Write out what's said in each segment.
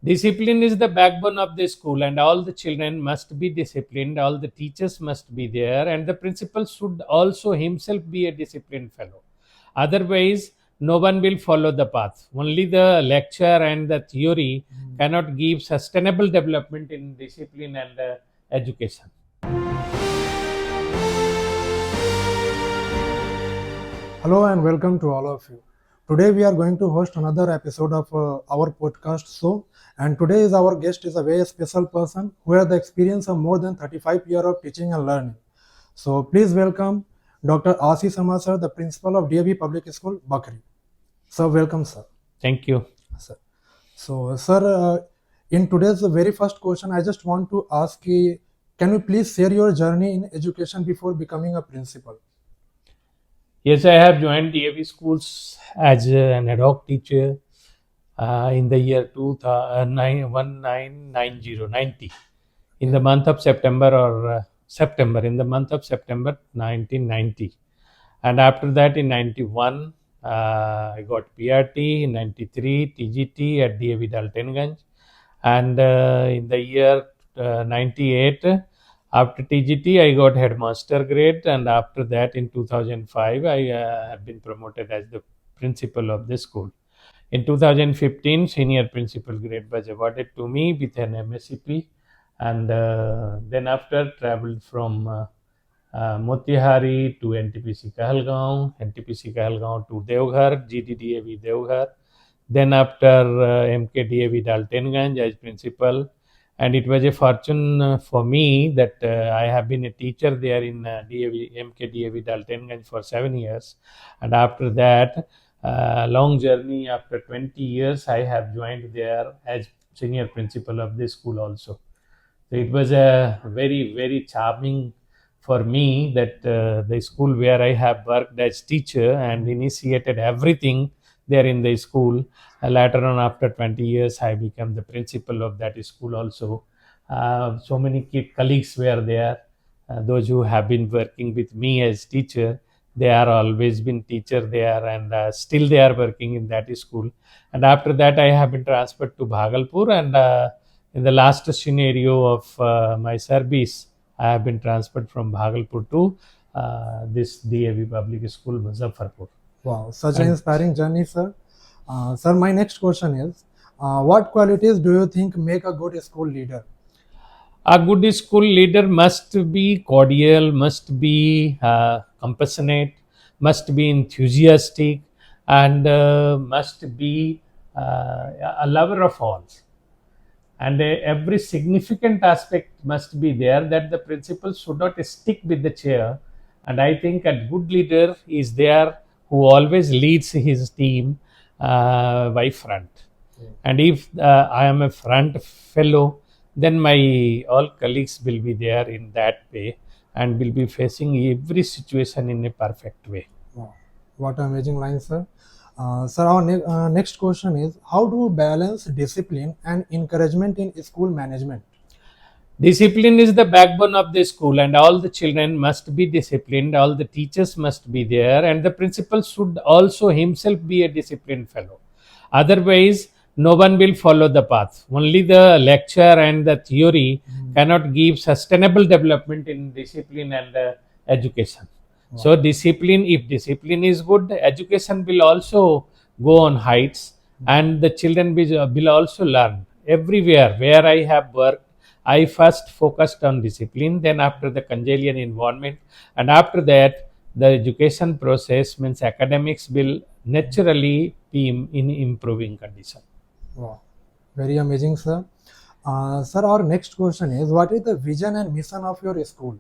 Discipline is the backbone of the school, and all the children must be disciplined. All the teachers must be there, and the principal should also himself be a disciplined fellow. Otherwise, no one will follow the path. Only the lecture and the theory cannot give sustainable development in discipline and education. Hello and welcome to all of you. Today we are going to host another episode of our podcast show, and today is our guest is a very special person who has the experience of more than 35 years of teaching and learning. So please welcome Dr. Sharma Sir, the principal of DAV Public School, Bakhri. Sir, welcome, sir. Thank you. Sir. So, sir, in today's very first question, I just want to ask, can you please share your journey in education before becoming a principal? Yes, I have joined DAV schools as an ad hoc teacher in the year 1990, in the month of September in the month of September 1990. And after that, in 91, I got PRT, in 93, TGT at DAV Daltonganj. And in the year 98, after TGT, I got headmaster grade, and after that, in 2005, I have been promoted as the principal of the school. In 2015, senior principal grade was awarded to me with an MSCP, and then after traveled from Motihari to NTPC Kahalgaon to Devghar, GDDAV Devghar. Then after MKDAV Daltonganj as principal, and it was a fortune for me that I have been a teacher there in MKDAV Daltonganj for 7 years, and after that long journey, after 20 years, I have joined there as senior principal of the school also. So it was a very, very charming for me that the school where I have worked as teacher and initiated everything there in the school. Later on, after 20 years, I became the principal of that school also. So many colleagues were there. Those who have been working with me as teacher, they are always been teacher there, and still they are working in that school. And after that, I have been transferred to Bhagalpur, and in the last scenario of my service, I have been transferred from Bhagalpur to this DAV Public School, Muzaffarpur. Wow, such an inspiring journey, sir. Sir, my next question is, what qualities do you think make a good school leader? A good school leader must be cordial, must be compassionate, must be enthusiastic, and must be a lover of all. And every significant aspect must be there, that the principal should not stick with the chair. And I think a good leader is there who always leads his team by front. And if I am a front fellow, then my all colleagues will be there in that way and will be facing every situation in a perfect way. Wow, what an amazing line, sir. Sir, our next question is, how do you balance discipline and encouragement in school management? Discipline is the backbone of the school, and all the children must be disciplined. All the teachers must be there, and the principal should also himself be a disciplined fellow. Otherwise, no one will follow the path. Only the lecture and the theory cannot give sustainable development in discipline and education. Wow. So, if discipline is good, education will also go on heights, and the children will also learn. Everywhere where I have worked, I first focused on discipline, then after the congenial environment, and after that, the education process means academics will naturally be in improving condition. Wow, very amazing, sir. Sir, our next question is, what is the vision and mission of your school?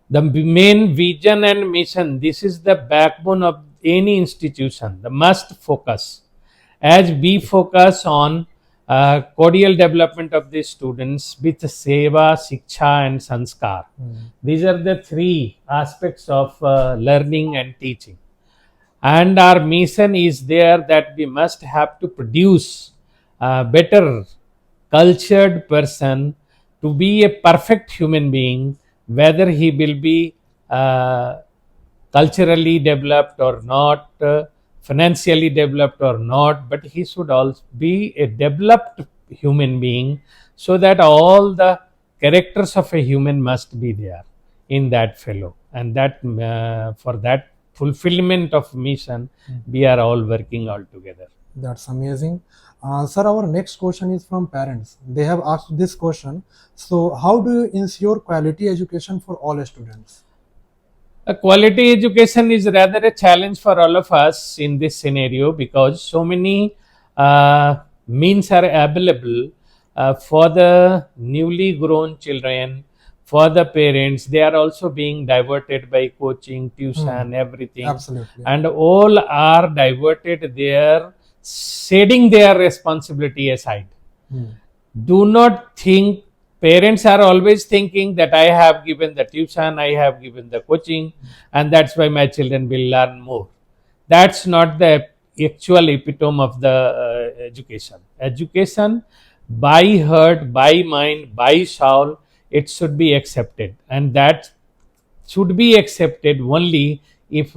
The main vision and mission, this is the backbone of any institution, the must focus. As we focus on cordial development of the students with seva, shiksha and sanskar. These are the three aspects of learning and teaching. And our mission is there that we must have to produce a better cultured person to be a perfect human being, whether he will be culturally developed or not, financially developed or not, but he should also be a developed human being, so that all the characters of a human must be there in that fellow, and that for that fulfillment of mission we are all working all together. That's amazing. Sir, our next question is from parents. They have asked this question. So, how do you ensure quality education for all students? A quality education is rather a challenge for all of us in this scenario, because so many means are available for the newly grown children, for the parents. They are also being diverted by coaching, tuition, everything. Absolutely. And all are diverted there, setting their responsibility aside. Do not think, parents are always thinking that I have given the tuition, I have given the coaching, and that's why my children will learn more. That's not the actual epitome of the education. Education by heart, by mind, by soul, it should be accepted, and that should be accepted only if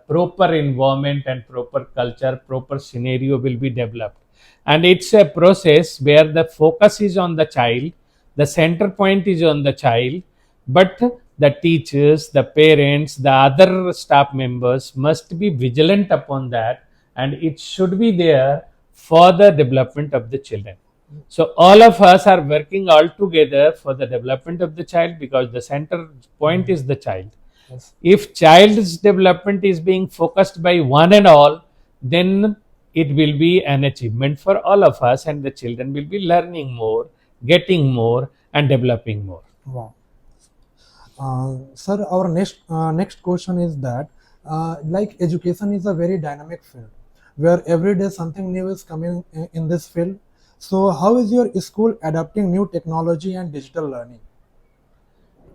proper environment and proper culture, proper scenario will be developed. And it's a process where the focus is on the child, the center point is on the child, but the teachers, the parents, the other staff members must be vigilant upon that, and it should be there for the development of the children. So all of us are working all together for the development of the child, because the center point is the child. Yes. If child's development is being focused by one and all, then it will be an achievement for all of us, and the children will be learning more, getting more, and developing more. Wow. Sir, our next question is that like education is a very dynamic field where every day something new is coming in this field. So, how is your school adapting new technology and digital learning?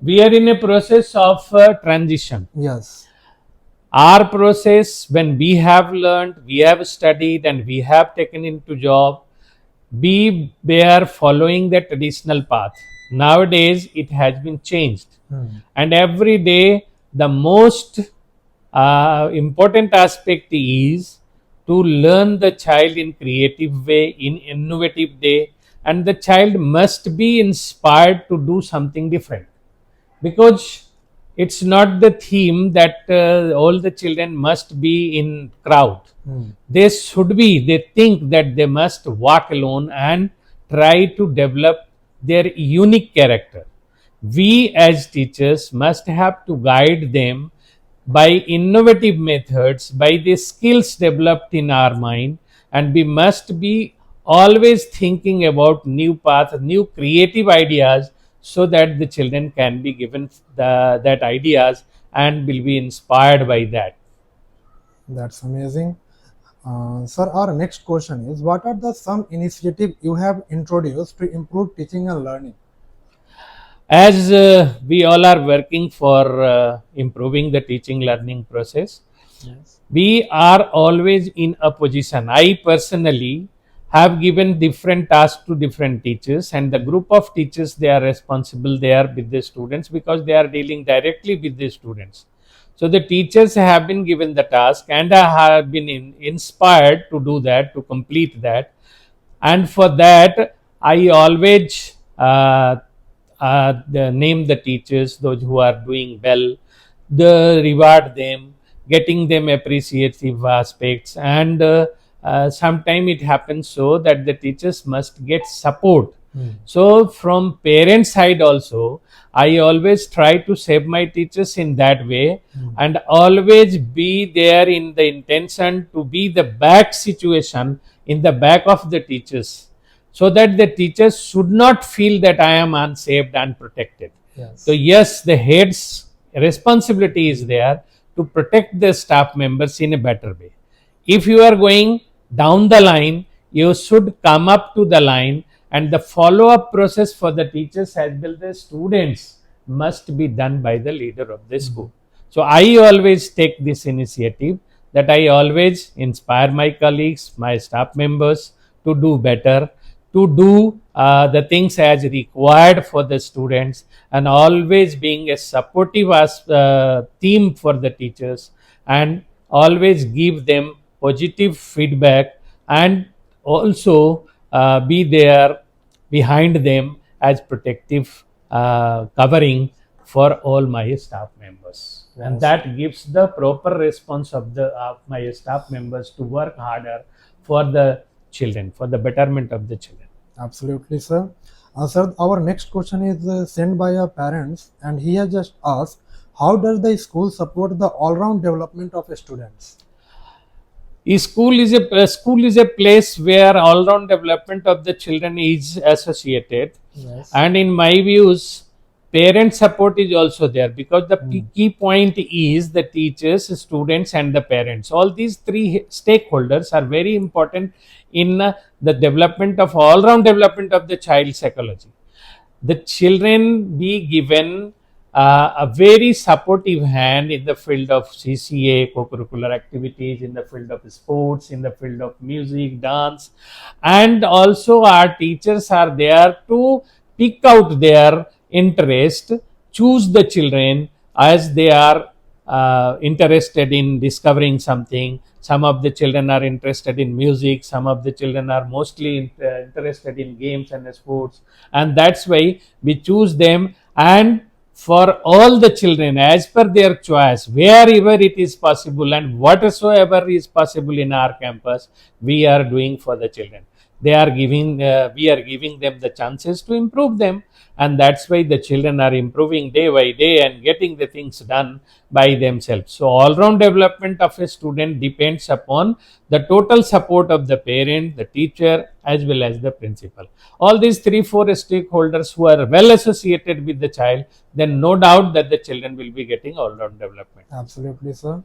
We are in a process of transition. Yes. Our process, when we have learned, we have studied, and we have taken into job, we were following the traditional path. Nowadays, it has been changed. And every day, the most important aspect is to learn the child in creative way, in innovative way, and the child must be inspired to do something different, because it's not the theme that all the children must be in crowd. They should be, they think that they must walk alone and try to develop their unique character. We as teachers must have to guide them by innovative methods, by the skills developed in our mind, and we must be always thinking about new paths, new creative ideas, so that the children can be given that ideas and will be inspired by that. That's amazing. Sir, our next question is, what are the some initiative you have introduced to improve teaching and learning? As we all are working for improving the teaching learning process, Yes. we are always in a position. I personally have given different tasks to different teachers, and the group of teachers, they are responsible there with the students, because they are dealing directly with the students. So the teachers have been given the task, and have been inspired to do that, to complete that. And for that, I always name the teachers, those who are doing well, the reward them, getting them appreciative aspects, and sometimes it happens so that the teachers must get support. So from parent side also, I always try to save my teachers in that way, and always be there in the intention to be the back situation in the back of the teachers, so that the teachers should not feel that I am unsaved, unprotected. Yes. So yes, the head's responsibility is there to protect the staff members in a better way. If you are going down the line, you should come up to the line, and the follow-up process for the teachers as well as the students must be done by the leader of the school. So I always take this initiative, that I always inspire my colleagues, my staff members to do better, to do the things as required for the students, and always being a supportive team for the teachers, and always give them positive feedback, and also be there behind them as protective covering for all my staff members. And Yes. that gives the proper response of my staff members to work harder for the children, for the betterment of the children. Absolutely, sir. Sir, our next question is sent by our parents, and he has just asked, how does the school support the all-round development of students? School is a place where all-round development of the children is associated. Yes. And in my views, parent support is also there, because the key point is the teachers, students, and the parents. All these three stakeholders are very important in the development of all-round development of the child psychology. The children be given a very supportive hand in the field of CCA, co-curricular activities, in the field of sports, in the field of music, dance, and also our teachers are there to pick out their interest, choose the children as they are interested in discovering something. Some of the children are interested in music, some of the children are mostly interested in games and sports, and that's why we choose them. And for all the children, as per their choice, wherever it is possible and whatsoever is possible in our campus, we are doing for the children. We are giving them the chances to improve them, and that's why the children are improving day by day and getting the things done by themselves. So all-round development of a student depends upon the total support of the parent, the teacher, as well as the principal. All these 3-4 stakeholders who are well associated with the child, then no doubt that the children will be getting all-round development. Absolutely, sir.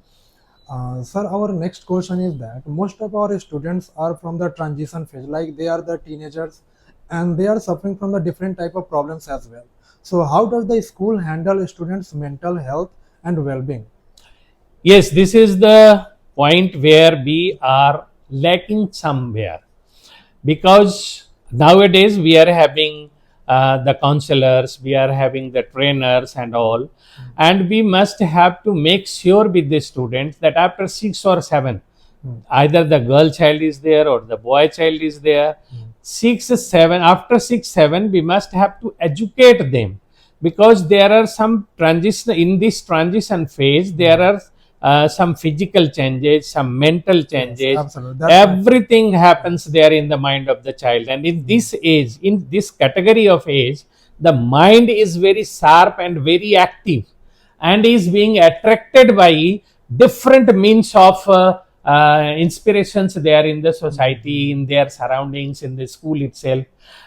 Sir, our next question is that most of our students are from the transition phase, like they are the teenagers and they are suffering from the different type of problems as well. So how does the school handle students' mental health and well-being? Yes, this is the point where we are lacking somewhere, because nowadays we are having the counselors, we are having the trainers and all, and we must have to make sure with the students that after 6 or 7, either the girl child is there or the boy child is there, 6, 7, after 6, 7, we must have to educate them, because there are some transition in this transition phase. There are some physical changes, some mental changes. Yes, absolutely. That's Everything happens there in the mind of the child, and in this age, in this category of age, the mind is very sharp and very active, and is being attracted by different means of inspirations there in the society, in their surroundings, in the school itself,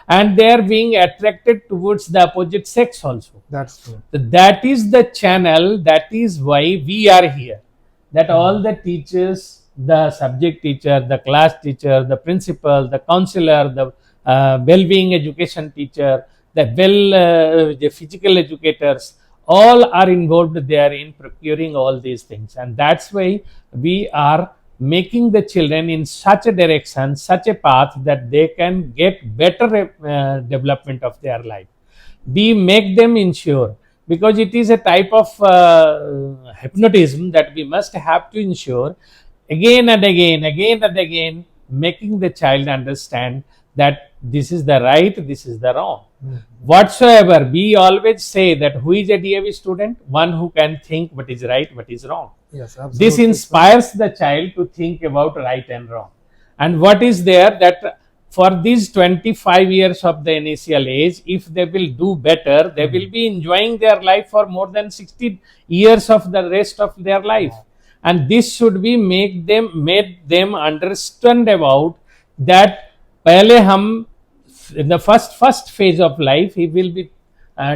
and they are being attracted towards the opposite sex also. That's true. That is the channel, that is why we are here, that all the teachers, the subject teacher, the class teacher, the principal, the counselor, the well-being education teacher, the physical educators, all are involved there in procuring all these things. And that's why we are making the children in such a direction, such a path, that they can get better development of their life. We make them ensure, because it is a type of hypnotism that we must have to ensure again and again, making the child understand that this is the right, this is the wrong. Whatsoever, we always say that who is a DAV student? One who can think what is right, what is wrong. Yes, absolutely. This inspires the child to think about right and wrong. And what is there, that for these 25 years of the initial age, if they will do better, they will be enjoying their life for more than 60 years of the rest of their life. And this should be made them understand about that. Pehle hum, in the first phase of life, he will be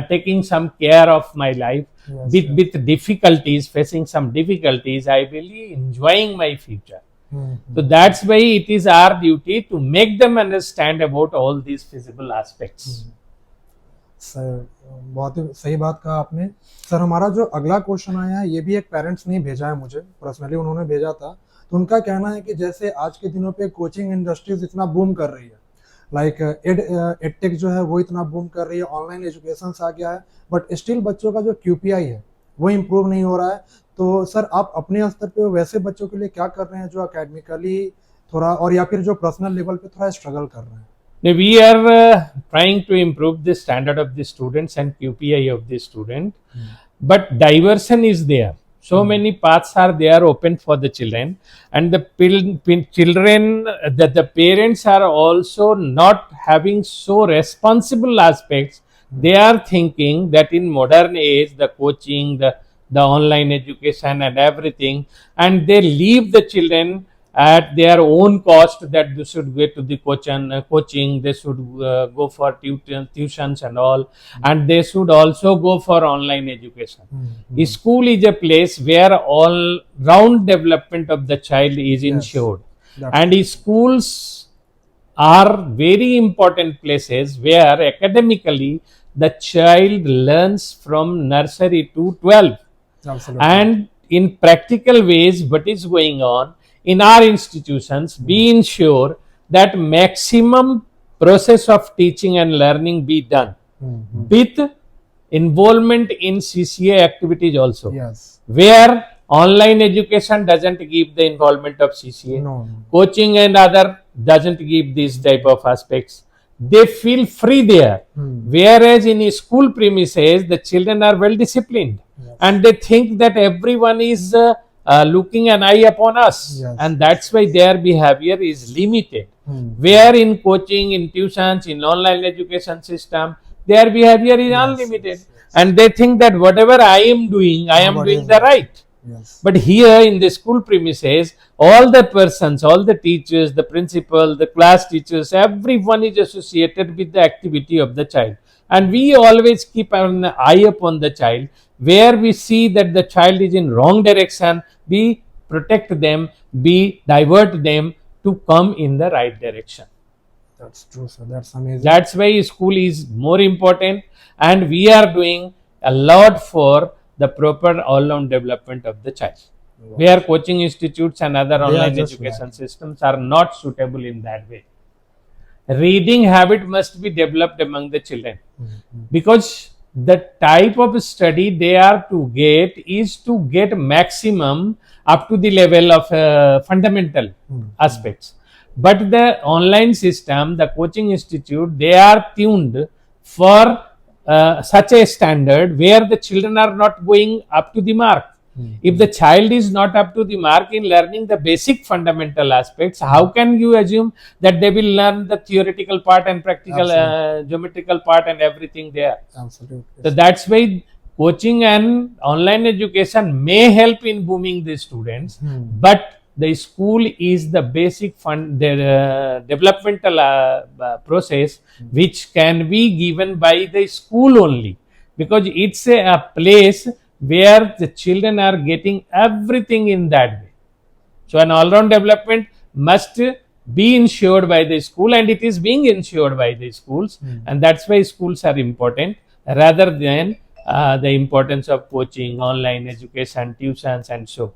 taking some care of my life. Yes, with difficulties, facing some difficulties, I will be enjoying my future. So that's why it is our duty to make them understand about all these feasible aspects. Sir, बहुत ही सही बात कहा आपने। Sir, हमारा जो अगला question आया है, ये भी एक पेरेंट्स ने भेजा है मुझे, पर्सनली उन्होंने भेजा था। तो उनका कहना है कि जैसे आज के दिनों पे कोचिंग इंडस्ट्रीज इतना बूम कर रही है, लाइक एडटेक जो है वो इतना बूम कर रही है, ऑनलाइन एजुकेशन आ गया है, बट स्टिल बच्चों का जो QPI है वो इम्प्रूव नहीं हो रहा है। तो सर, आप अपने स्तर पे वैसे बच्चों के लिए क्या कर रहे हैं जो एकेडमिकली थोड़ा, और या फिर जो पर्सनल लेवल पे थोड़ा स्ट्रगल कर रहे हैं? Now, we are trying to improve the standard of the students and QPI of the student, but diversion is there. So many paths are there open for the children, and the children, the parents are also not having so responsible aspects. They are thinking that in modern age, the coaching, the online education and everything, and they leave the children at their own cost, that they should go to the coaching, they should go for tuitions and all, and they should also go for online education. School is a place where all round development of the child is ensured. And schools are very important places where academically the child learns from nursery to 12. Absolutely. And in practical ways, what is going on in our institutions, we ensure that maximum process of teaching and learning be done with involvement in CCA activities also. Yes. Where online education doesn't give the involvement of CCA, No. coaching and other doesn't give these type of aspects. They feel free there. Whereas in school premises, the children are well disciplined. Yes. And they think that everyone is looking an eye upon us. Yes. And that's why their behavior is limited. Where in coaching, in tuitions, in online education system, their behavior is unlimited. And they think that whatever I am doing, I am doing the right. Yes. But here in the school premises, all the persons, all the teachers, the principal, the class teachers, everyone is associated with the activity of the child. And we always keep an eye upon the child. Where we see that the child is in wrong direction, we protect them, we divert them to come in the right direction. That's true, sir. That's amazing. That's why school is more important, and we are doing a lot for the proper all-round development of the child. Where coaching institutes and other online education systems are not suitable in that way. Reading habit must be developed among the children, because the type of study they are to get is to get maximum up to the level of fundamental aspects. But the online system, the coaching institute, they are tuned for such a standard where the children are not going up to the mark. If the child is not up to the mark in learning the basic fundamental aspects, how can you assume that they will learn the theoretical part and practical geometrical part and everything there? Absolutely. So that's why coaching and online education may help in booming the students, but the school is the basic developmental process which can be given by the school only, because it's a place where the children are getting everything in that way. So an all-round development must be ensured by the school, and it is being ensured by the schools, and that's why schools are important rather than the importance of coaching, online education, tuitions and so.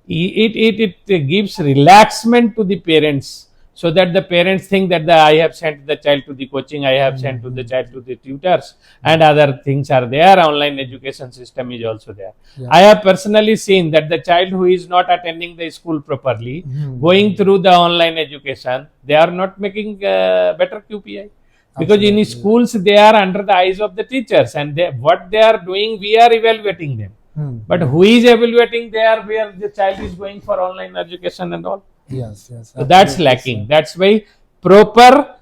It gives relaxment to the parents, so that the parents think that I have sent the child to the coaching, I have sent to the child to the tutors, and other things are there. Online education system is also there. I have personally seen that the child who is not attending the school properly, going through the online education, they are not making better QPI. Because in schools, they are under the eyes of the teachers, and what they are doing, we are evaluating them. But who is evaluating there where the child is going for online education and all? Yes. So that's lacking. That's why proper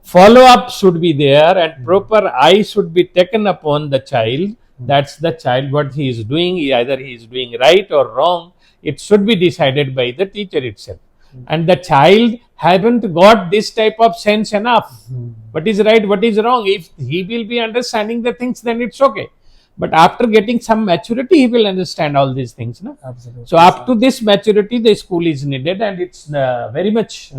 follow-up should be there, and proper eye should be taken upon the child. That's the child, what he is doing, either he is doing right or wrong. It should be decided by the teacher itself. And the child haven't got this type of sense enough. What is right, what is wrong? If he will be understanding the things, then it's okay. But after getting some maturity, he will understand all these things. No? Absolutely. So up to this maturity, the school is needed, and it's very much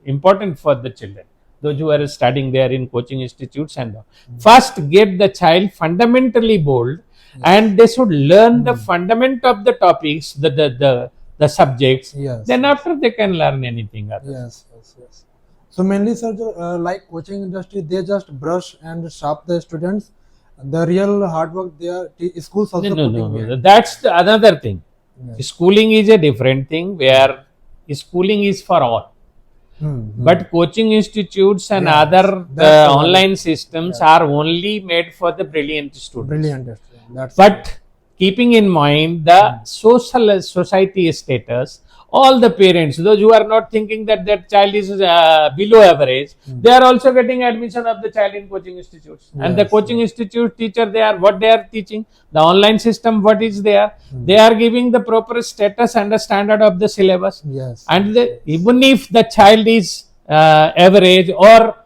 important for the children, those who are studying there in coaching institutes and all. First, get the child fundamentally bold, and they should learn the fundament of the topics, the subjects. Then after they can learn anything else. Yes. So mainly, sir, like coaching industry, they just brush and sharp the students. The real hard work schools also No. That's another thing. Schooling is a different thing, where schooling is for all. But coaching institutes and Yes, other that's the online systems are only made for the brilliant students. Brilliant. That's But keeping in mind the society status, all the parents, those who are not thinking that their child is below average, they are also getting admission of the child in coaching institutes. And the coaching institute teacher, what they are teaching, the online system, what is there, they are giving the proper status and the standard of the syllabus. Yes. And even if the child is average or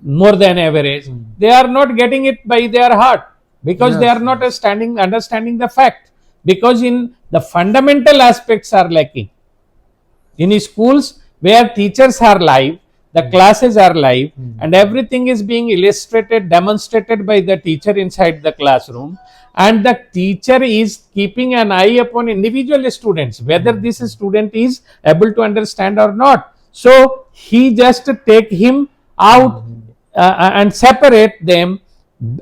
more than average, they are not getting it by their heart, because they are not understanding the fact, because in the fundamental aspects are lacking. In schools where teachers are live, the classes are live, and everything is being illustrated, demonstrated by the teacher inside the classroom, and the teacher is keeping an eye upon individual students, whether this student is able to understand or not. So he just take him out and separate them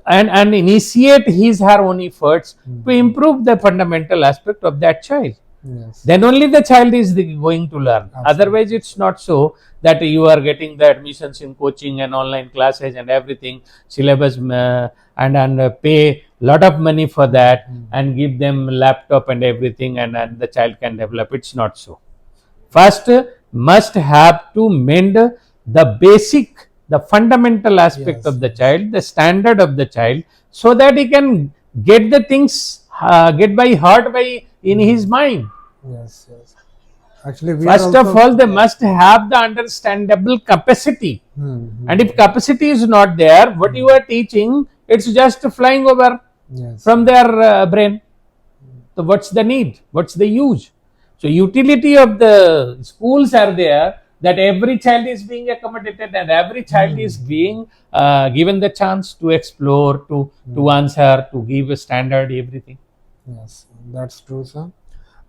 and initiate his her own efforts to improve the fundamental aspect of that child. Yes. Then only the child is going to learn. Otherwise, it's not so that you are getting the admissions in coaching and online classes and everything, syllabus, and pay lot of money for that and give them laptop and everything, and the child can develop. It's not so. First, must have to mend the basic, the fundamental aspect of the child, the standard of the child, so that he can get the things, get by heart by in his mind. Yes. Actually, first of all, they must have the understandable capacity. And if capacity is not there, what you are teaching, it's just flying over from their brain. So what's the need? What's the use? So utility of the schools are there, that every child is being accommodated and every child is being given the chance to explore, to answer, to give a standard, everything. Yes, that's true, sir.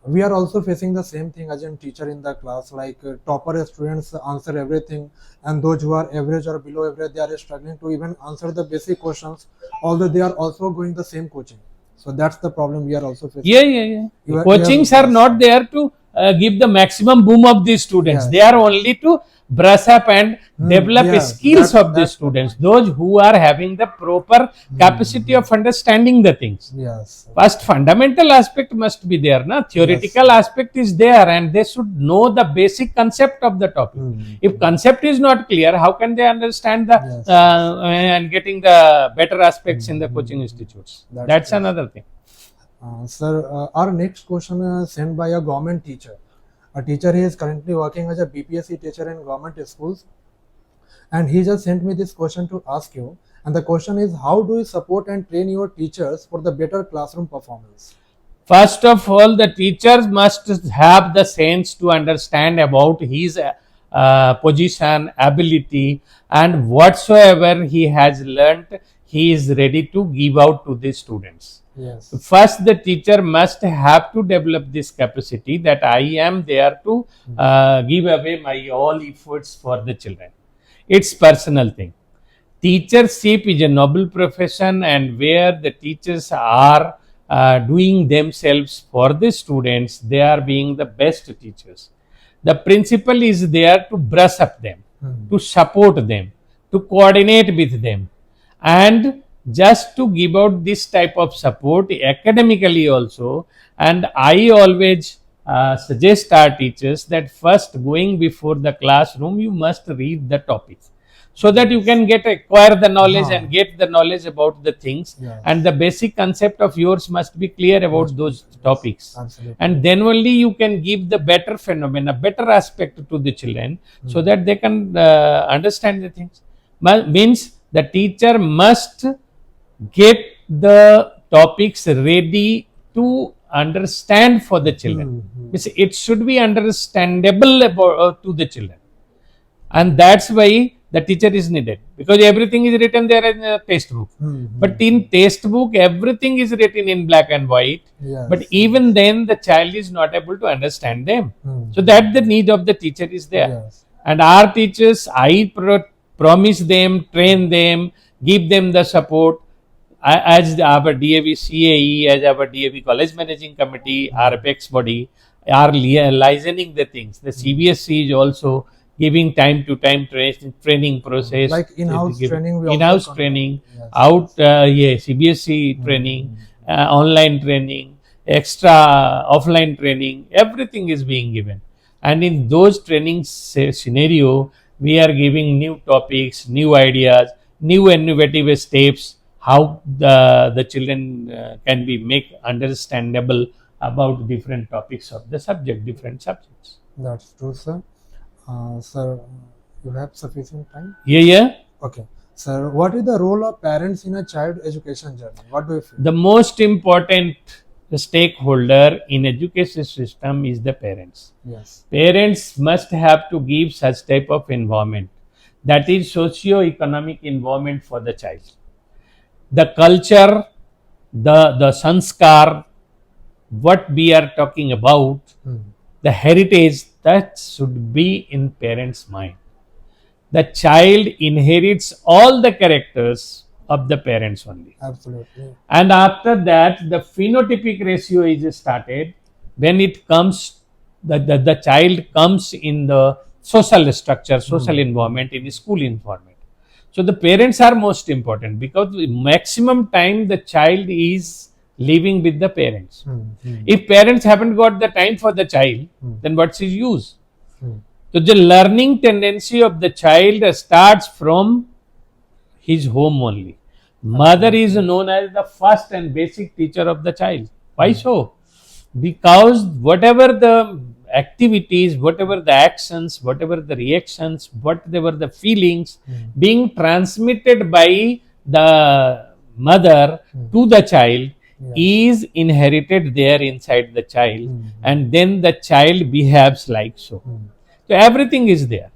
We are also facing the same thing as a teacher in the class, like topper students answer everything, and those who are average or below average, they are struggling to even answer the basic questions, although they are also going the same coaching. So that's the problem we are also facing. Yeah. Coachings are not there to give the maximum boom of these students. They are only to brush up and develop skills of the students, those who are having the proper capacity of understanding the things. First, fundamental aspect must be there. Theoretical aspect is there, and they should know the basic concept of the topic. If concept is not clear, how can they understand the and getting the better aspects in the coaching institutes? That's another thing. Sir, our next question is sent by a government teacher. A teacher who is currently working as a BPSC teacher in government schools, and he just sent me this question to ask you. And the question is, how do you support and train your teachers for the better classroom performance? First of all, the teachers must have the sense to understand about his position, ability, and whatsoever he has learnt, he is ready to give out to the students. First, the teacher must have to develop this capacity that I am there to give away my all efforts for the children. It's personal thing. Teachership is a noble profession, and where the teachers are doing themselves for the students, they are being the best teachers. The principal is there to brush up them, to support them, to coordinate with them, and just to give out this type of support academically also. And I always suggest our teachers that first, going before the classroom, you must read the topics, so that you can acquire the knowledge and get the knowledge about the things. And the basic concept of yours must be clear about those topics. And then only you can give the better phenomena, better aspect to the children, so that they can understand the things. Means the teacher must get the topics ready to understand for the children. It should be understandable to the children, and that's why the teacher is needed, because everything is written there in a textbook. But in textbook, everything is written in black and white. But even then, the child is not able to understand them. So that the need of the teacher is there. And our teachers, I promise them, train them, give them the support. As our DAV CAE, as our DAV College Managing Committee, our apex body, are licensing the things. The CBSE is also giving time to time training process, Like in-house training, we also in-house conduct. training, Yes, out CBSE training, online training, extra offline training, everything is being given. And in those training scenario, we are giving new topics, new ideas, new innovative steps, how the children can be make understandable about different topics of the subject, different subjects. That's true, sir. Sir, you have sufficient time? Yeah. Okay. Sir, what is the role of parents in a child education journey? What do you feel? The most important stakeholder in education system is the parents. Yes. Parents must have to give such type of environment, that is socio-economic environment for the child. The culture, the sanskar, what we are talking about, the heritage, that should be in parents' mind. The child inherits all the characters of the parents only. Absolutely. And after that, the phenotypic ratio is started when it comes, the child comes in the social structure, social environment, in the school environment. So the parents are most important, because maximum time the child is living with the parents. If parents haven't got the time for the child, then what's his use? So the learning tendency of the child starts from his home only. Mother is known as the first and basic teacher of the child. Why so? Because whatever the activities, whatever the actions, whatever the reactions, whatever the feelings being transmitted by the mother to the child is inherited there inside the child, and then the child behaves like so. So everything is there.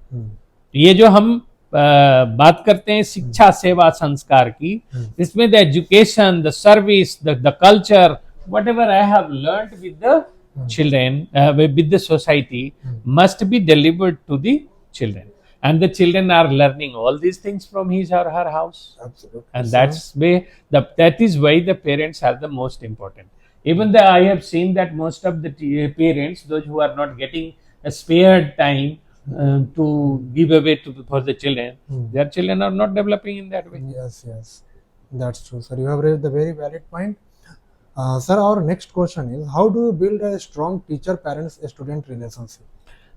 ये जो हम बात करते हैं शिक्षा सेवा संस्कार की, इसमें the education, the service, the culture, whatever I have learnt with the children, with the society, must be delivered to the children. And the children are learning all these things from his or her house. Absolutely. And that is why the parents are the most important. Even though I have seen that most of the parents, those who are not getting a spared time to give away for the children, their children are not developing in that way. Yes, yes. That's true, sir. You have raised a very valid point. Sir, our next question is, how do you build a strong teacher-parents-student relationship?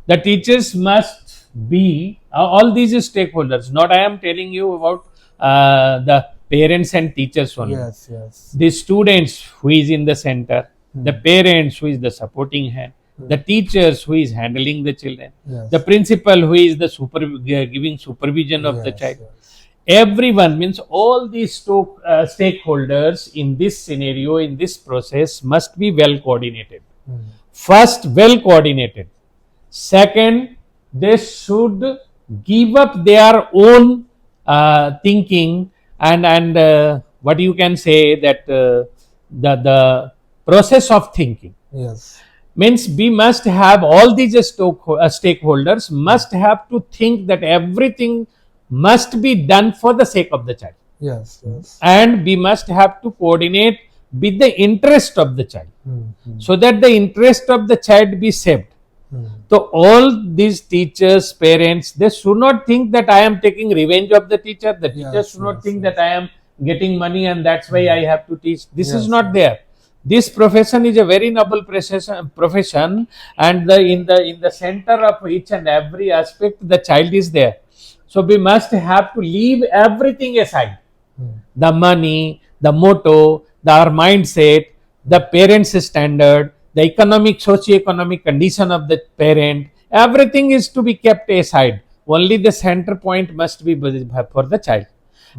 The teachers must be all these stakeholders. Not I am telling you about the parents and teachers only. Yes, yes. The students who is in the center, the parents who is the supporting hand, the teachers who is handling the children, Yes. the principal who is the giving supervision of the Yes, child. yes. Everyone, means all these stakeholders in this scenario, in this process, must be well coordinated. First, well coordinated. Second, they should give up their own thinking and what you can say, that the process of thinking. Yes. Means we must have all these stakeholders must have to think that everything must be done for the sake of the child, Yes, yes. and we must have to coordinate with the interest of the child, so that the interest of the child be saved. So all these teachers, parents, they should not think that I am taking revenge of the teacher. The teacher Yes, should not yes, think yes. that I am getting money and that's why I have to teach. This is Yes, not yes. there. This profession is a very noble profession, and in the center of each and every aspect, the child is there. So we must have to leave everything aside. The money, the motto, our mindset, the parents' standard, the economic, socio-economic condition of the parent, everything is to be kept aside. Only the center point must be for the child.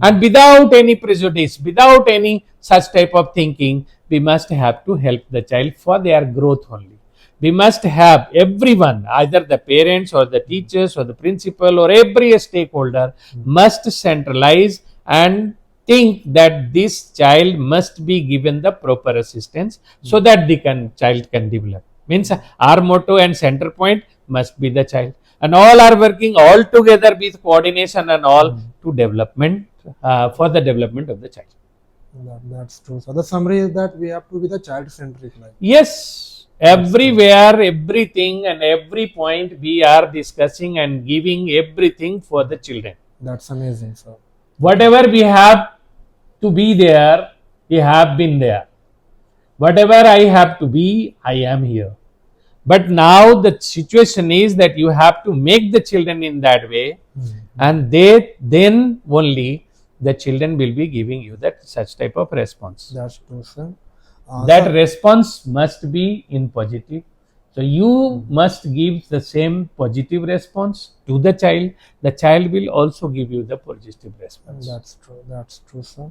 And without any prejudice, without any such type of thinking, we must have to help the child for their growth only. We must have everyone, either the parents or the teachers or the principal or every stakeholder, must centralize and think that this child must be given the proper assistance so that the child can develop. Means our motto and center point must be the child, and all are working all together with coordination and all to development, for the development of the child. That's true. So the summary is that we have to be the child-centric life. Yes, Everywhere, everything and every point we are discussing and giving everything for the children. That's amazing, sir. Whatever we have to be there, we have been there. Whatever I have to be, I am here. But now the situation is that you have to make the children in that way, and then only the children will be giving you that such type of response. That's true, sir. That response must be in positive. So you must give the same positive response to the child. The child will also give you the positive response. That's true. That's true, sir.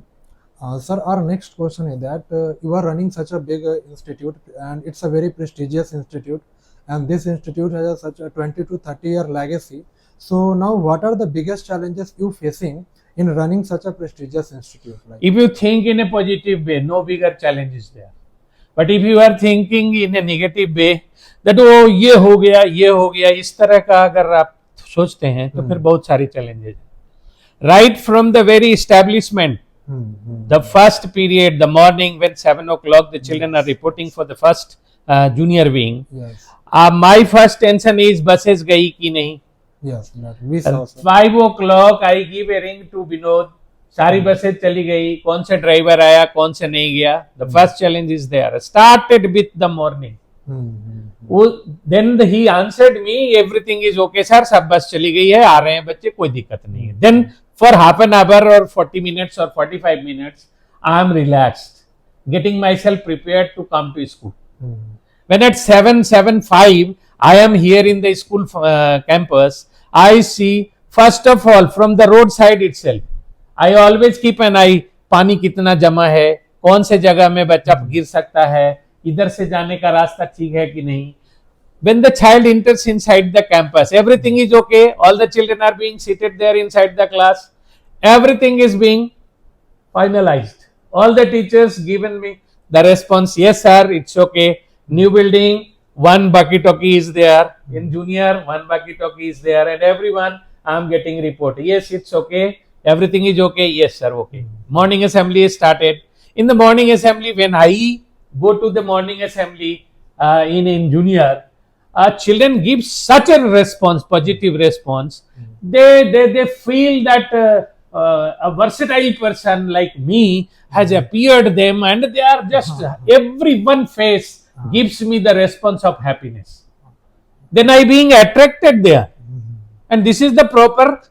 Sir, our next question is that you are running such a big institute, and it's a very prestigious institute, and this institute has such a 20 to 30-year legacy. So now, what are the biggest challenges you facing in running such a prestigious institute? If you think in a positive way, no bigger challenge is there. But if you are thinking in a negative way, that oh ये हो गया इस तरह का अगर आप सोचते हैं तो फिर बहुत सारी challenges हैं. Right from the very establishment, the first period, the morning when 7 o'clock the children are reporting for the first junior wing. Yes. My first tension is buses गई कि नहीं. Yes, we saw, sir. 5 o'clock I give a ring to Vinod. सारी बसें चली गई, कौन से driver आया, कौन से नहीं गया. The first challenge is there. Started with the morning. Then he answered me, everything is okay sir, सब बस चली गई है, आ रहे हैं बच्चे, कोई दिक्कत नहीं है. Then for half an hour or 40 minutes or 45 minutes, I am relaxed, getting myself prepared to come to school. When at 7:05, I am here in the school campus, I see first of all from the roadside itself, I always keep an eye, पानी कितना जमा है, कौन से जगह में बच्चा गिर सकता है, इधर से जाने का रास्ता ठीक है कि नहीं. When the child enters inside the campus, everything is okay. All the children are being seated there inside the class. Everything is being finalized. All the teachers given me the response, yes sir, it's okay. New building, one walkie-talkie is there. In junior, one walkie-talkie is there. And everyone, I am getting report. Yes, it's okay. Everything is okay. Yes sir, okay. Morning assembly is started. In the morning assembly, when I go to the morning assembly in junior, children give such a response, positive response. They feel that a versatile person like me has appeared them, and they are just every one face gives me the response of happiness. Then I being attracted there, and this is the proper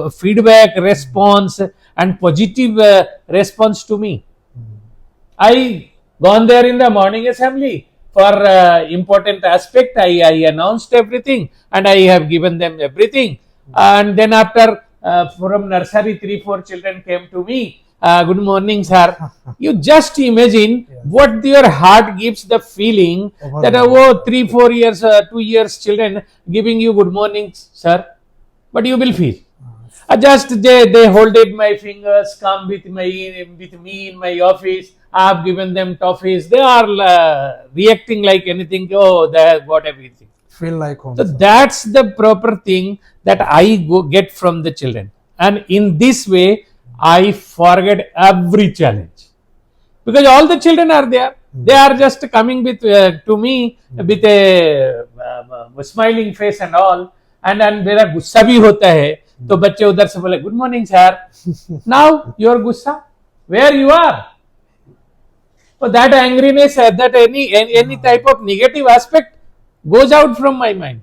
feedback, response, and positive response to me. I gone there in the morning assembly. For important aspect, I announced everything and I have given them everything. And then after from nursery, 3-4 children came to me. Good morning, sir. You just imagine what your heart gives the feeling that 3-4 years, 2 years children giving you good morning, sir. But you will feel. Just they holded my fingers, come with me in my office. I have given them toffees. They are reacting like anything. Oh, they have got everything. Feel like home. So that's the proper thing that I get from the children. And in this way, I forget every challenge. Because all the children are there. They are just coming with to me with a smiling face and all. And मेरा गुस्सा भी होता है तो बच्चे उधर से बोले good morning sir. Now your गुस्सा where you are. So that angriness, that any type of negative aspect goes out from my mind.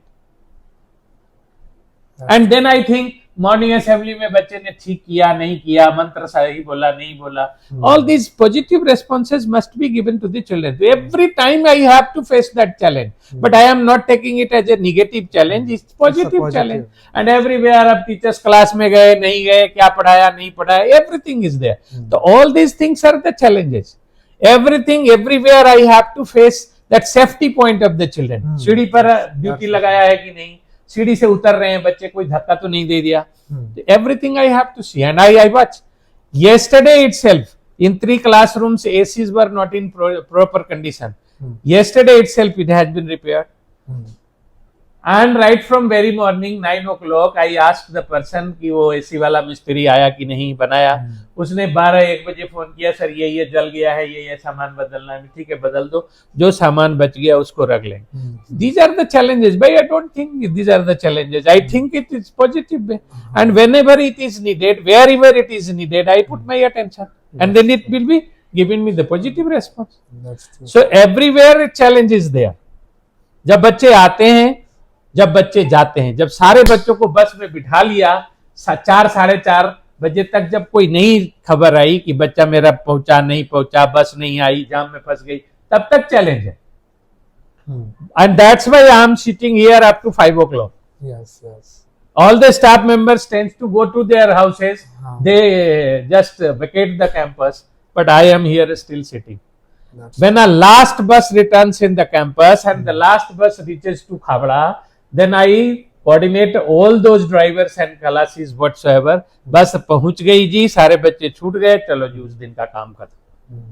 And then I think morning assembly में बच्चे ने ठीक किया नहीं किया, मंत्र सही बोला नहीं बोला. All these positive responses must be given to the children. So every time I have to face that challenge, but I am not taking it as a negative challenge. It's positive challenge. And everywhere अब teachers class में गए नहीं गए, क्या पढ़ाया नहीं पढ़ाया, everything is there. So all these things are the challenges. Everything, everywhere I have to face that safety point of the children. सीढ़ी पर ड्यूटी लगाया है कि नहीं, सीढ़ी से उतर रहे हैं बच्चे, कोई धक्का तो नहीं दे दिया. Everything I have to see, and I watch. Yesterday itself, in 3 classrooms, ACs were not in proper condition. Yesterday itself, it has been repaired. And right from very morning 9 o'clock I asked the person कि वो AC वाला मिस्त्री आया कि नहीं बनाया. उसने 12-1 बजे फोन किया, सर ये जल गया है, ये सामान बदलना है. ठीक है बदल दो, जो सामान बच गया उसको रख लेंगे. These are the challenges. But I don't think these are the challenges. I think it is positive way. And whenever it is needed, wherever it is needed, I put my attention. And then it will be giving me the positive response. That's true. So everywhere a challenge is there. जब बच्चे आते हैं, जब बच्चे जाते हैं, जब सारे बच्चों को बस में बिठा लिया 4-4:30 बजे तक, जब कोई नई खबर आई कि बच्चा मेरा पहुंचा नहीं पहुंचा, बस नहीं आई, जाम में फंस गई, तब तक चैलेंज है. And that's why I am sitting here up to 5 o'clock. Yes. All the staff members tends to go to their houses. They just vacate the campus, but I am here still sitting. When a last bus returns in the campus and the last bus reaches to Khavda, then I coordinate all those drivers and classes whatsoever. बस पहुंच गई जी, सारे बच्चे छूट गए, चलो जी उस दिन का काम खत्म.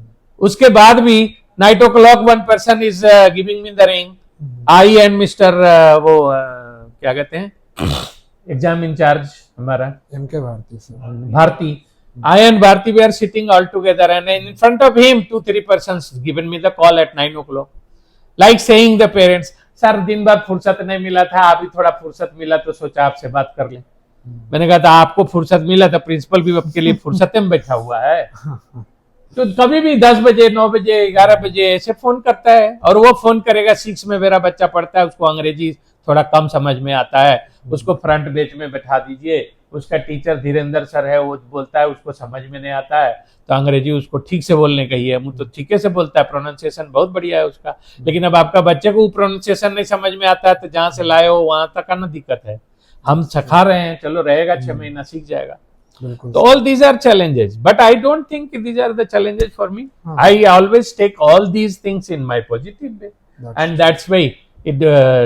उसके बाद भी 9 o'clock one person is giving me the ring. I and Mr. वो क्या कहते हैं एग्जाम इंचार्ज हमारा MK Bharti sir, Bharti. I and Bharti, we are sitting all together, and in front of him 2-3 persons given me the call at 9 o'clock, like saying the parents, sir दिन भर फुर्सत नहीं मिला था, अभी थोड़ा फुर्सत मिला तो सोचा आपसे बात कर लें. मैंने कहा था आपको फुर्सत मिला था, प्रिंसिपल भी आपके लिए फुर्सत में बैठा हुआ है. तो कभी भी 10 बजे 9 बजे 11 बजे ऐसे फोन करता है, और वो फोन करेगा 6 में मेरा बच्चा पढ़ता है, उसको अंग्रेजी थोड़ा कम समझ में आता है, उसको फ्रंट बेंच में बैठा दीजिए. उसका टीचर धीरेन्द्र सर है, वो बोलता है उसको समझ में नहीं आता है, तो अंग्रेजी उसको ठीक से बोलने का ही है, मुझे तो ठीक से बोलता है, प्रोनाउंसिएशन बहुत बढ़िया है उसका. लेकिन अब आपका बच्चे को प्रोनाउंसिएशन नहीं समझ में आता है, तो जहां से लाए हो वहां तक का ना दिक्कत है. हम सिखा रहे हैं, चलो रहेगा 6 महीना सीख जाएगा. तो all these are challenges, but I don't think these are the challenges for me. I always take all these things in my positive way, and that's why it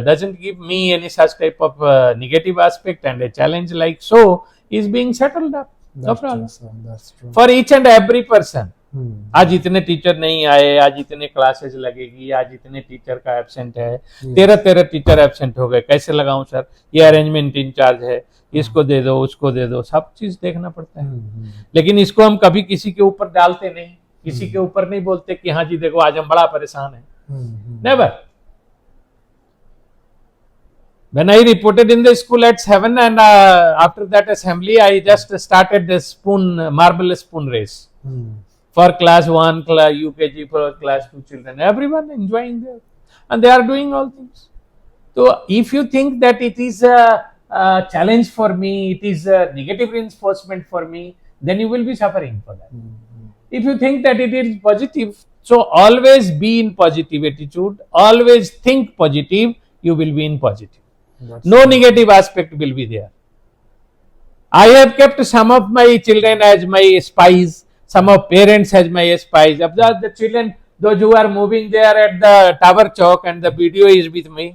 doesn't give me any such type of negative aspect, and a challenge like so is being settled up. No problem. That's true. For each and every person. आज इतने teacher नहीं आए, आज इतने classes लगेगी, आज इतने teacher का एब्सेंट है, 13 टीचर एब्सेंट हो गए, कैसे लगाऊं सर, ये अरेंजमेंट इंचार्ज है, इसको दे दो उसको दे दो, सब चीज देखना पड़ता है. लेकिन इसको हम कभी किसी के ऊपर डालते नहीं, किसी के ऊपर नहीं बोलते कि हाँ जी देखो आज हम बड़ा परेशान है. Never. When I reported in the school at 7, and after that assembly, I just started the marble spoon race for class 1, UKG, for class 2 children. Everyone enjoying there, and they are doing all things. So, if you think that it is a challenge for me, it is a negative reinforcement for me, then you will be suffering for that. If you think that it is positive, so always be in positive attitude, always think positive, you will be in positive. No negative aspect will be there. I have kept some of my children as my spies, some of parents as my spies. Of the children, those who are moving there at the Tower Chowk, and the video is with me.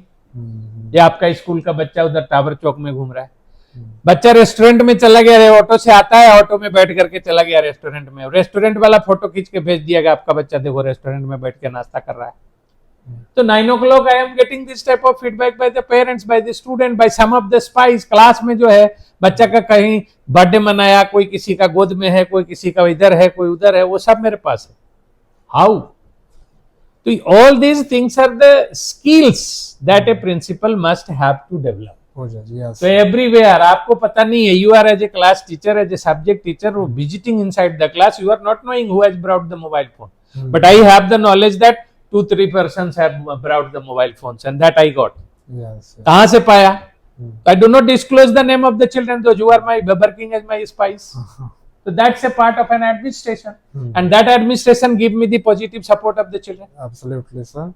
ये आपका school का बच्चा उधर tower चौक में घूम रहा है. बच्चा रेस्टोरेंट में चला गया, ऑटो से आता है, ऑटो में बैठ करके चला गया रेस्टोरेंट में, रेस्टोरेंट वाला फोटो खींच के भेज दिया गया, आपका बच्चा देखो रेस्टोरेंट में बैठ के नाश्ता कर रहा है. तो 9 o'clock I am getting this type of feedback by the parents, by the student, by some of the spies. Class में जो है बच्चा का कहीं बर्थडे मनाया, कोई किसी का गोद में है, कोई किसी का इधर है, कोई उधर है, वो सब मेरे पास है. हाउ? तो all these things are the skills that a principal must have to develop. So everywhere आपको पता नहीं है, you are as a class teacher, as a subject teacher, visiting inside the class, you are not knowing who has brought the mobile phone. But I have the knowledge that 2-3 persons have brought the mobile phones, and that I got. कहाँ से पाया? I do not disclose the name of the children, those who are my working as my spies. So that's a part of an administration, and that administration give me the positive support of the children. Absolutely, sir.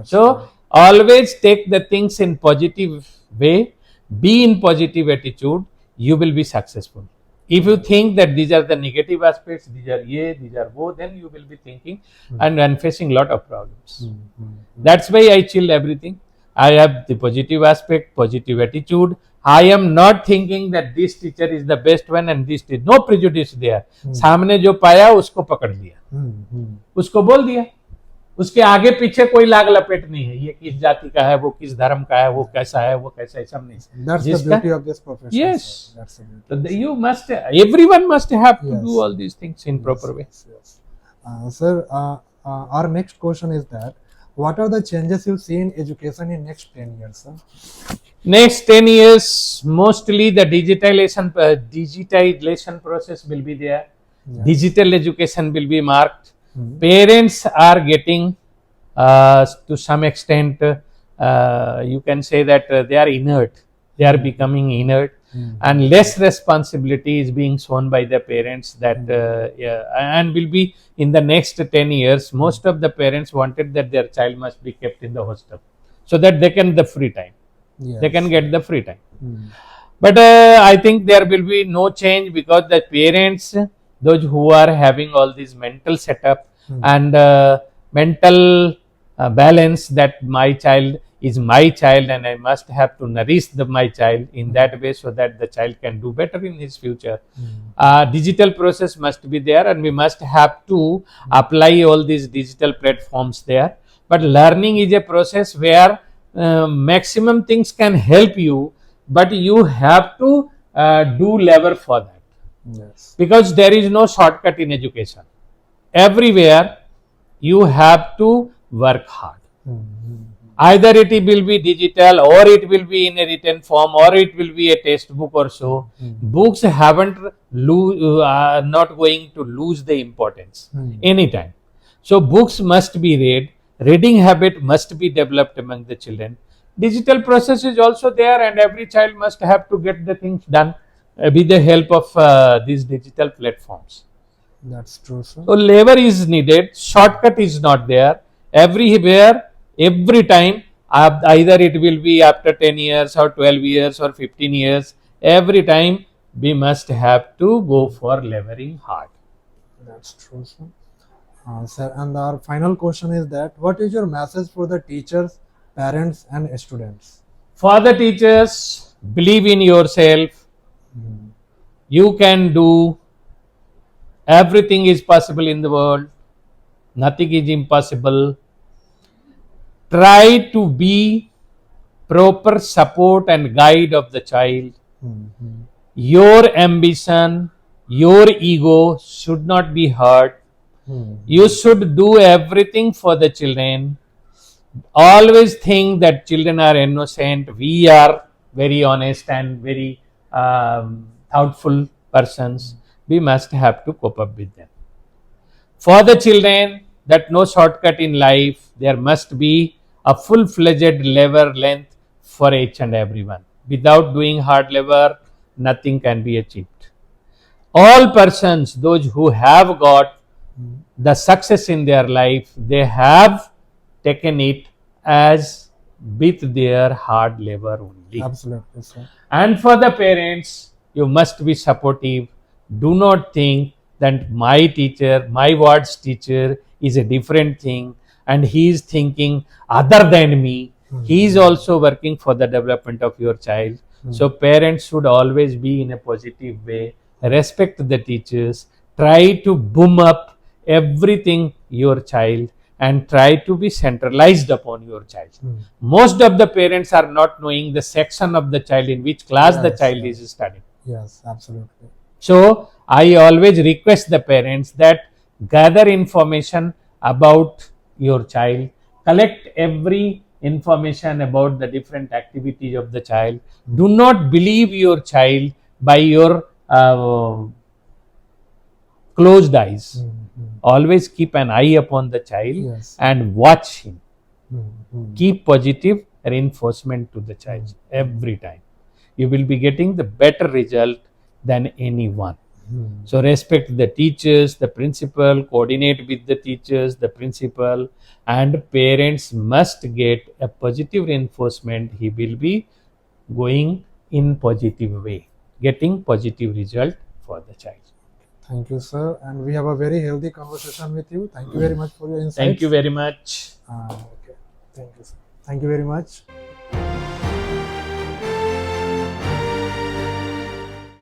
So always take the things in positive way, be in positive attitude, you will be successful. If you think that these are the negative aspects, these are wo, then you will be thinking and facing lot of problems. That's why I chill everything. I have the positive aspect, positive attitude. I am not thinking that this teacher is the best one and this teacher. No prejudice there. सामने जो पाया उसको पकड़ लिया, उसको बोल दिया, उसके आगे पीछे कोई लाग लपेट नहीं है, ये किस जाति का है, वो किस धर्म का है, वो कैसा है, वो कैसा है, सब नहीं। That's the beauty of this profession. Yes. Sir. That's the beauty. So you must, everyone must have to Yes. do all these things in proper way. Yes. Sir, our next question is that what are the changes you see in education in next 10 years, sir? Next 10 years, mostly the digitalization process will be there. Yes. Digital education will be marked. Hmm. Parents are getting, to some extent, you can say that they are inert. They are becoming inert, and less responsibility is being shown by the parents. That and will be in the next 10 years. Most of the parents wanted that their child must be kept in the hostel, so that they can the free time. Yes. They can get the free time. Hmm. But I think there will be no change, because the parents, those who are having all this mental setup and mental balance, that my child is my child and I must have to nourish my child in that way, so that the child can do better in his future. Digital process must be there, and we must have to apply all these digital platforms there. But learning is a process where maximum things can help you, but you have to do labor for that. Yes. Because there is no shortcut in education. Everywhere you have to work hard. Either it will be digital, or it will be in a written form, or it will be a textbook or so. Books haven't not going to lose the importance anytime. So books must be read. Reading habit must be developed among the children. Digital process is also there, and every child must have to get the things done with the help of these digital platforms. That's true, sir. So labor is needed. Shortcut is not there. Everywhere, every time, either it will be after 10 years or 12 years or 15 years, every time we must have to go for laboring hard. That's true, sir. Sir, and our final question is that what is your message for the teachers, parents, and students? For the teachers, believe in yourself. You can do. Everything is possible in the world. Nothing is impossible. Try to be proper support and guide of the child. Your ambition, your ego should not be hurt. You should do everything for the children. Always think that children are innocent. We are very honest and very thoughtful persons. We must have to cope up with them. For the children, that no shortcut in life. There must be a full-fledged labor length for each and everyone. Without doing hard labor, nothing can be achieved. All persons, those who have got the success in their life, they have taken it as with their hard labor only. Absolutely, sir. And for the parents, you must be supportive. Do not think that my teacher, my ward's teacher is a different thing and he is thinking other than me. He is also working for the development of your child. So parents should always be in a positive way. Respect the teachers. Try to boom up everything your child and try to be centralized upon your child. Most of the parents are not knowing the section of the child, in which class the child is studying. Yes, absolutely. So I always request the parents that gather information about your child, collect every information about the different activities of the child. Do not believe your child by your closed eyes. Always keep an eye upon the child and watch him. Keep positive reinforcement to the child every time. You will be getting the better result than anyone. So respect the teachers, the principal, coordinate with the teachers, the principal, and parents must get a positive reinforcement. He will be going in positive way, getting positive result for the child. Thank you, sir. And we have a very healthy conversation with you. Thank you very much for your insights. Thank you very much. Okay. Thank you, sir. Thank you very much.